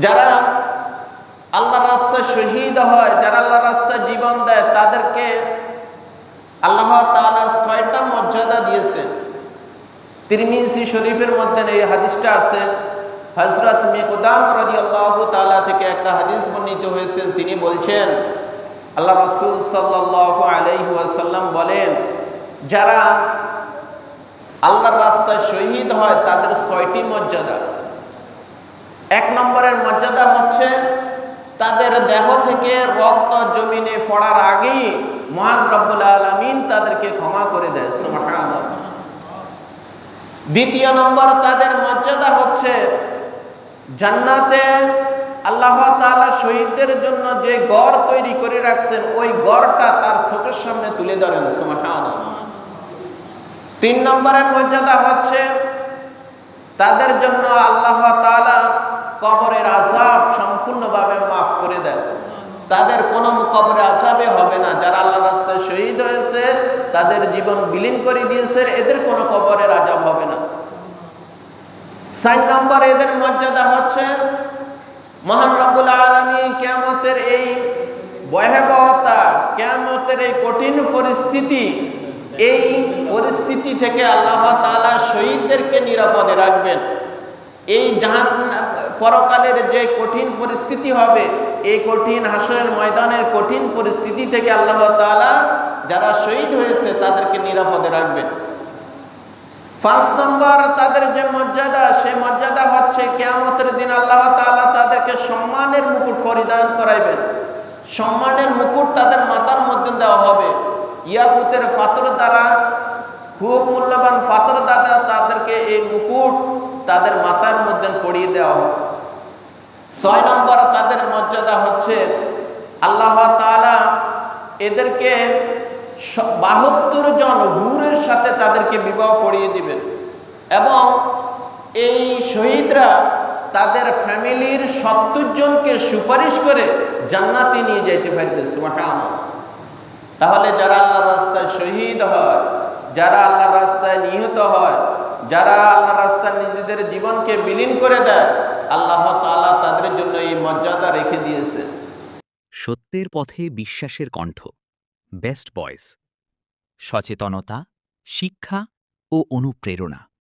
যারা আল্লাহর রাস্তায় শহীদ হয়, যারা আল্লাহর রাস্তায় জীবন দেয়, তাদেরকে আল্লাহ তাআলা ৬টা মর্যাদা দিয়েছেন। তিরমিজি শরীফের মধ্যে এই হাদিসটা আছে। হযরত মিকদাম রাদিয়াল্লাহু তাআলা থেকে একটা হাদিস বর্ণিত হয়েছে। তিনি বলছেন, আল্লাহ রাসূল সাল্লাল্লাহু আলাইহি ওয়াসাল্লাম বলেন, যারা আল্লাহর রাস্তায় শহীদ হয় তাদের ৬টি মর্যাদা। ১ নম্বরের মর্যাদা হচ্ছে তাদের দেহ থেকে রক্ত জমিনে পড়ার আগেই মহান রব্বুল আলামিন তাদেরকে ক্ষমা করে দেয়। সুবহানাল্লাহ। দ্বিতীয় নম্বর তাদের মর্যাদা হচ্ছে জান্নাতে আল্লাহ তাআলা শহীদদের জন্য যে ঘর তৈরি করে রাখছেন, ওই ঘরটা তার চোখের সামনে তুলে ধরেন। সুবহানাল্লাহ। ৩ নম্বরের মর্যাদা হচ্ছে তাদের জন্য আল্লাহ তাআলা কবরের আযাব সম্পূর্ণভাবে মাফ করে দেন। তাদের কোনো কবরে আযাবে হবে না। যারা আল্লাহর রাস্তায় শহীদ হয়েছে, তাদের জীবন বিলীন করে দিয়েছে, এদের কোনো কবরের আযাব হবে না। ৪ নম্বর এদের মর্যাদা হচ্ছে মহান রব্বুল আলামিন কিয়ামতের এই ভয়াবহতা, কিয়ামতের এই কঠিন পরিস্থিতি, এই পরিস্থিতি থেকে আল্লাহ তাআলা শহীদদেরকে নিরাপদে রাখবেন। এই জাহান্নাম পরকালের যে কঠিন পরিস্থিতি হবে, এই কঠিন হাসরের ময়দানের কঠিন পরিস্থিতি থেকে আল্লাহ তাআলা যারা শহীদ হয়েছে তাদেরকে নিরাপদে রাখবেন। ৫ নম্বর তাদের যে মর্যাদা, সেই মর্যাদা হচ্ছে কিয়ামতের দিন আল্লাহ তাআলা তাদেরকে সম্মানের মুকুট পরিধান করাইবেন। সম্মানের মুকুট তাদের মাথার মধ্যে দেওয়া হবে। ইয়াকুতের পাথর দ্বারা, খুব মূল্যবান পাথর দ্বারা তাদেরকে এই মুকুট তাদের মাথার মধ্যে পরিয়ে দেওয়া হবে। ৬ নম্বর তাদের মর্যাদা হচ্ছে আল্লাহ তাআলা এদেরকে ৭২ জন হুরের সাথে তাদেরকে বিবাহ পড়িয়ে দিবেন এবং এই শহীদরা তাদের ফ্যামিলির ৭০ জনকে সুপারিশ করে জান্নাতে নিয়ে যাইতে পারবে। সুবহানাল্লাহ। তাহলে যারা আল্লাহর রাস্তায় শহীদ হয়, যারা আল্লাহর রাস্তায় নিহত হয়, যারা আল্লাহর রাস্তায় নিজেদের জীবনকে বিলীন করে দেয়, আল্লাহ তাআলা তাদের জন্য এই মর্যাদা রেখে দিয়েছে। সত্যের পথে বিশ্বাসের কণ্ঠ, বেস্ট ভয়েস, সচেতনতা, শিক্ষা ও অনুপ্রেরণা।